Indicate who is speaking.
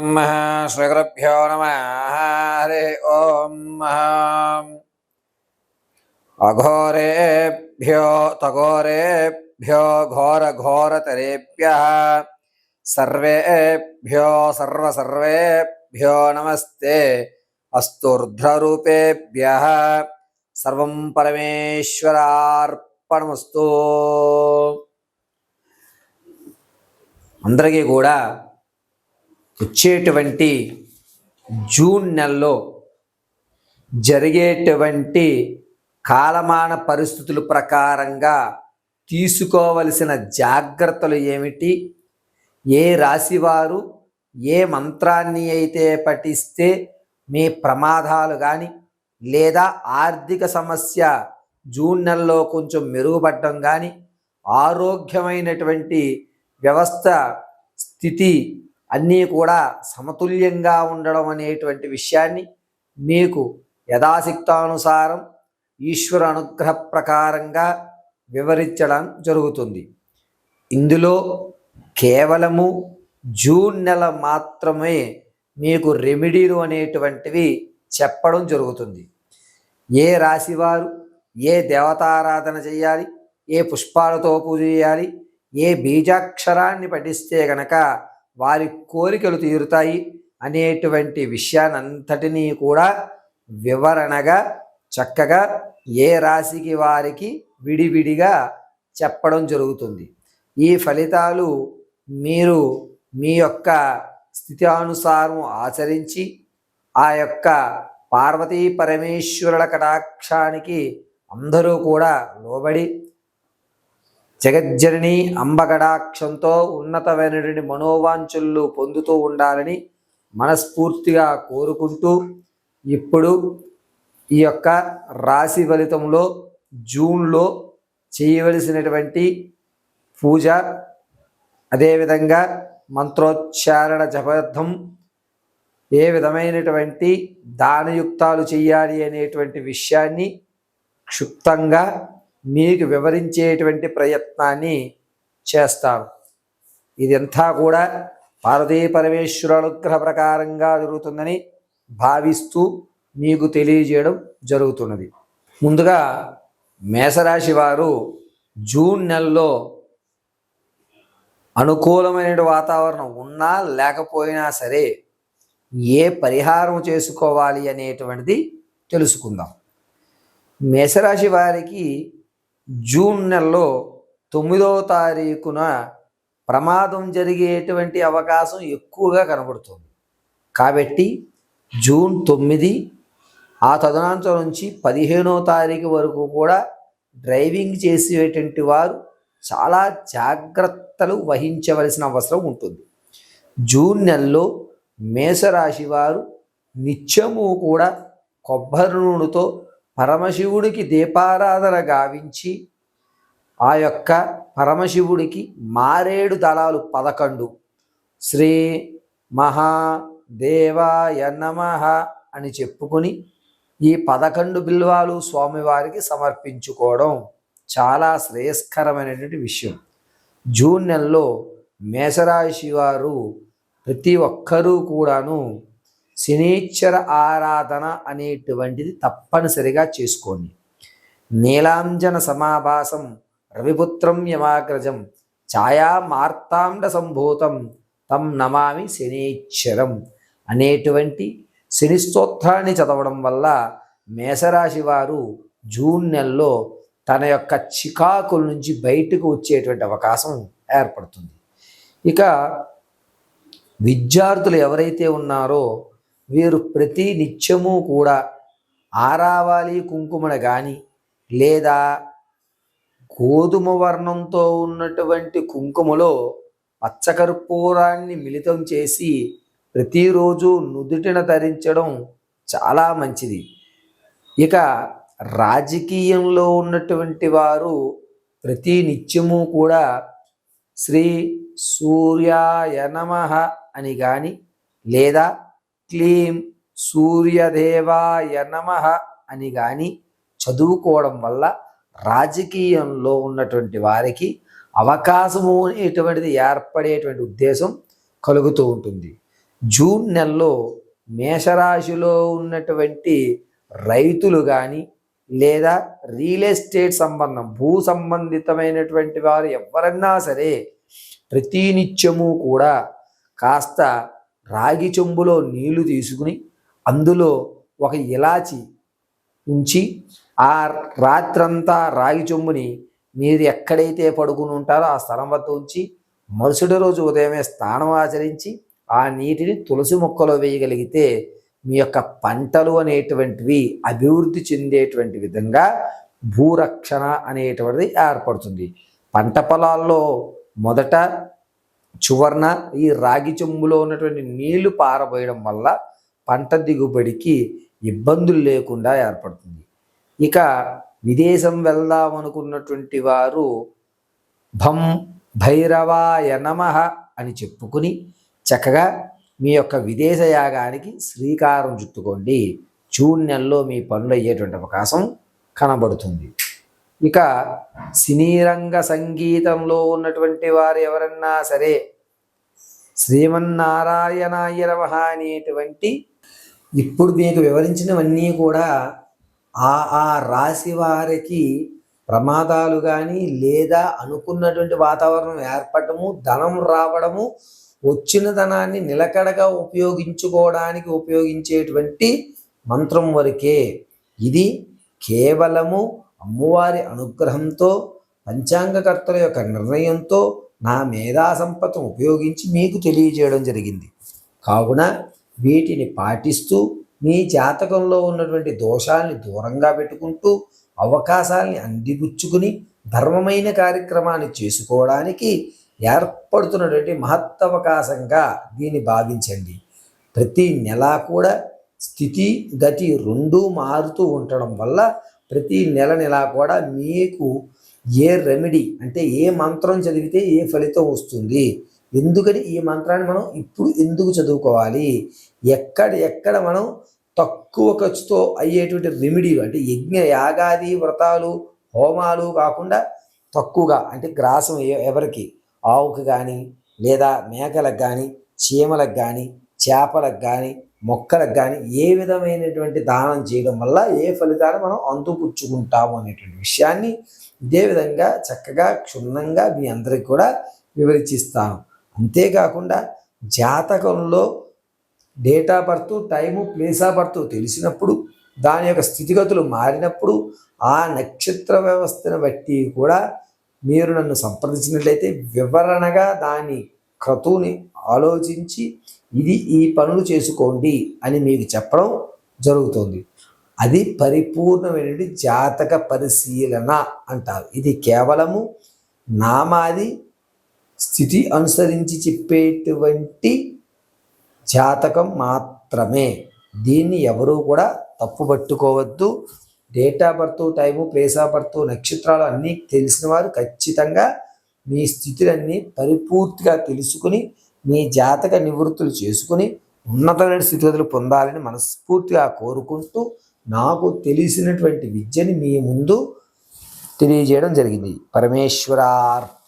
Speaker 1: ఓం శ్రీగురుభ్యో నమః. హరి ఓం. అఘోరేభ్యో తఘోరేభ్యో ఘోరఘోరతరేభ్యః సర్వేభ్యో సర్వేభ్యో నమస్తే అస్తూర్ధ్రరూపేభ్యః సర్వం పరమేశ్వరార్పణమస్తు. అందరికీ కూడా వచ్చేటువంటి జూన్ నెలలో జరిగేటువంటి కాలమాన పరిస్థితుల ప్రకారంగా తీసుకోవలసిన జాగ్రత్తలు ఏమిటి, ఏ రాశివారు ఏ మంత్రాన్ని అయితే పఠిస్తే మీ ప్రమాదాలు కానీ లేదా ఆర్థిక సమస్య జూన్ నెలలో కొంచెం మెరుగుపడడం కానీ ఆరోగ్యమైనటువంటి వ్యవస్థ స్థితి అన్నీ కూడా సమతుల్యంగా ఉండడం అనేటువంటి విషయాన్ని మీకు యథాశక్తానుసారం ఈశ్వర అనుగ్రహ ప్రకారంగా వివరించడం జరుగుతుంది. ఇందులో కేవలము జూన్ నెల మాత్రమే మీకు రెమెడీలు అనేటువంటివి చెప్పడం జరుగుతుంది. ఏ రాశివారు ఏ దేవతారాధన చేయాలి, ఏ పుష్పాలతో పూజ చేయాలి, ఏ బీజాక్షరాన్ని పఠిస్తే గనక వారి కోరికలు తీరుతాయి అనేటువంటి విషయాన్నంతటినీ కూడా వివరణగా చక్కగా ఏ రాశికి వారికి విడివిడిగా చెప్పడం జరుగుతుంది. ఈ ఫలితాలు మీరు మీ యొక్క స్థితి అనుసారం ఆచరించి ఆ యొక్క పార్వతీ పరమేశ్వరుల కటాక్షానికి అందరూ కూడా లోబడి జగజ్జనని అంబగడాక్షంతో ఉన్నతమైనటువంటి మనోవాంఛలు పొందుతూ ఉండాలని మనస్ఫూర్తిగా కోరుకుంటూ, ఇప్పుడు ఈ యొక్క రాశి ఫలితంలో జూన్లో చేయవలసినటువంటి పూజ, అదేవిధంగా మంత్రోచ్చారణ జపార్థం ఏ విధమైనటువంటి దానయుక్తాలు చేయాలి అనేటువంటి విషయాన్ని క్షుప్తంగా మీకు వివరించేటువంటి ప్రయత్నాన్ని చేస్తాను. ఇదంతా కూడా పార్వతీ పరమేశ్వర అనుగ్రహ ప్రకారంగా జరుగుతుందని భావిస్తూ మీకు తెలియజేయడం జరుగుతున్నది. ముందుగా మేషరాశి వారు జూన్ నెలలో అనుకూలమైన వాతావరణం ఉన్నా లేకపోయినా సరే ఏ పరిహారం చేసుకోవాలి అనేటువంటిది తెలుసుకుందాం. మేషరాశి వారికి జూన్ నెలలో 9వ తారీఖున ప్రమాదం జరిగేటువంటి అవకాశం ఎక్కువగా కనబడుతుంది. కాబట్టి జూన్ 9 ఆ తదనంతరం నుంచి 15వ తారీఖు వరకు కూడా డ్రైవింగ్ చేసేటువంటి వారు చాలా జాగ్రత్తలు వహించవలసిన అవసరం ఉంటుంది. జూన్ నెలలో మేషరాశి వారు నిత్యము కూడా కొబ్బరి నూనెతో పరమశివుడికి దీపారాధన గావించి ఆ యొక్క పరమశివుడికి మారేడు దళాలు 11 శ్రీ మహాదేవాయ నమః అని చెప్పుకొని ఈ 11 బిల్వాలు స్వామివారికి సమర్పించుకోవడం చాలా శ్రేయస్కరమైనటువంటి విషయం. జూన్ నెలలో మేషరాశి వారు ప్రతి ఒక్కరూ కూడాను శనీశ్వర ఆరాధన అనేటువంటిది తప్పనిసరిగా చేసుకోండి. నీలాంజన సమాభాసం రవిపుత్రం యమాగ్రజం ఛాయా మార్తాండ సంభూతం తం నమామి శనీశ్వరం అనేటువంటి శని స్తోత్రాన్ని చదవడం వల్ల మేషరాశి వారు జూన్ నెలలో తన యొక్క చికాకుల నుంచి బయటకు వచ్చేటువంటి అవకాశం ఏర్పడుతుంది. ఇక విద్యార్థులు ఎవరైతే ఉన్నారో వీరు ప్రతి నిత్యము కూడా ఆరావాలి కుంకుమన కానీ లేదా గోధుమ వర్ణంతో ఉన్నటువంటి కుంకుమలో పచ్చకర్పూరాన్ని మిళితం చేసి ప్రతిరోజు నుదుటిన ధరించడం చాలా మంచిది. ఇక రాజకీయంలో ఉన్నటువంటి వారు ప్రతి నిత్యము కూడా శ్రీ సూర్యాయ నమః అని కానీ లేదా క్లీం సూర్యదేవాయ నమః అని కానీ చదువుకోవడం వల్ల రాజకీయంలో ఉన్నటువంటి వారికి అవకాశము అనేటువంటిది ఏర్పడేటువంటి ఉద్దేశం కలుగుతూ ఉంటుంది. జూన్ నెలలో మేషరాశిలో ఉన్నటువంటి రైతులు కానీ లేదా రియల్ ఎస్టేట్ సంబంధం భూ సంబంధితమైనటువంటి వారు ఎవరన్నా సరే ప్రతినిత్యము కూడా కాస్త రాగి చెంబులో నీళ్లు తీసుకుని అందులో ఒక ఇలాచి ఉంచి ఆ రాత్రంతా రాగి చెంబుని మీరు ఎక్కడైతే పడుకుని ఉంటారో ఆ స్థలం వద్ద ఉంచి మరుసటి రోజు ఉదయమే స్నానం ఆచరించి ఆ నీటిని తులసి మొక్కలో వేయగలిగితే మీ యొక్క పంటలు అనేటువంటివి అభివృద్ధి చెందేటువంటి విధంగా భూరక్షణ అనేటువంటిది ఏర్పడుతుంది. పంట పొలాల్లో మొదట చివరన ఈ రాగి చెంబులో ఉన్నటువంటి నీళ్లు పారబోయడం వల్ల పంట దిగుబడికి ఇబ్బందులు లేకుండా ఏర్పడుతుంది. ఇక విదేశం వెళ్దాం అనుకున్నటువంటి వారు భం భైరవాయ నమః అని చెప్పుకుని చక్కగా మీ యొక్క విదేశ యాగానికి శ్రీకారం చుట్టుకోండి. జూన్ నెలలో మీ పనులు అయ్యేటువంటి అవకాశం కనబడుతుంది. ఇక సినీ రంగ సంగీతంలో ఉన్నటువంటి వారు ఎవరన్నా సరే శ్రీమన్నారాయణాయ నమః అనేటువంటి ఇప్పుడు మీకు వివరించినవన్నీ కూడా ఆ రాశి వారికి ప్రమాదాలు కానీ లేదా అనుకున్నటువంటి వాతావరణం ఏర్పడము, ధనం రావడము, వచ్చిన ధనాన్ని నిలకడగా ఉపయోగించుకోవడానికి ఉపయోగించేటువంటి మంత్రం వరకే. ఇది కేవలము అమ్మవారి అనుగ్రహంతో పంచాంగకర్తల యొక్క నిర్ణయంతో నా మేధా సంపత్తును ఉపయోగించి మీకు తెలియజేయడం జరిగింది. కావున వీటిని పాటిస్తూ మీ జాతకంలో ఉన్నటువంటి దోషాలని దూరంగా పెట్టుకుంటూ అవకాశాలని అందిపుచ్చుకుని ధర్మమైన కార్యక్రమాన్ని చేసుకోవడానికి ఏర్పడుతున్నటువంటి మహత్తవకాశంగా దీన్ని భావించండి. ప్రతి నెలా కూడా స్థితి గతి రెండూ మారుతూ ఉండడం వల్ల ప్రతి నెల కూడా మీకు ఏ రెమెడీ అంటే ఏ మంత్రం చదివితే ఏ ఫలితం వస్తుంది, ఎందుకని ఈ మంత్రాన్ని మనం ఇప్పుడు ఎందుకు చదువుకోవాలి, ఎక్కడ మనం తక్కువ ఖర్చుతో అయ్యేటువంటి రెమెడీలు అంటే యజ్ఞ యాగాది వ్రతాలు హోమాలు కాకుండా తక్కువగా అంటే గ్రాసం ఎవరికి ఆవుకు కానీ లేదా మేకలకు కానీ చీమలకు కానీ చేపలకు కానీ మొక్కలకు కానీ ఏ విధమైనటువంటి దానం చేయడం వల్ల ఏ ఫలితాలు మనం అంతుపుచ్చుకుంటాము అనేటువంటి విషయాన్ని ఇదే విధంగా చక్కగా క్షుణ్ణంగా మీ అందరికి కూడా వివరించిస్తాను. అంతేకాకుండా జాతకంలో date of birth, time, place of birth తెలిసినప్పుడు దాని యొక్క స్థితిగతులు మారినప్పుడు ఆ నక్షత్ర వ్యవస్థను బట్టి కూడా మీరు నన్ను సంప్రదించినట్లయితే వివరణగా దాని క్రతువుని ఆలోచించి ఇది ఈ పనులు చేసుకోండి అని మీకు చెప్పడం జరుగుతుంది. అది పరిపూర్ణమైనటువంటి జాతక పరిశీలన అంటారు. ఇది కేవలము నామాది స్థితి అనుసరించి చెప్పేటువంటి జాతకం మాత్రమే. దీన్ని ఎవరూ కూడా తప్పుపట్టుకోవద్దు. Date of birth, time, place of birth, నక్షత్రాలు అన్నీ తెలిసిన వారు ఖచ్చితంగా మీ స్థితులన్నీ పరిపూర్తిగా తెలుసుకుని మీ జాతక నివృత్తులు చేసుకుని ఉన్నతమైన స్థితిగతులు పొందాలని మనస్ఫూర్తిగా కోరుకుంటూ నాకు తెలిసినటువంటి విద్యని మీ ముందు తెలియజేయడం జరిగింది. పరమేశ్వరార్పణమస్తు.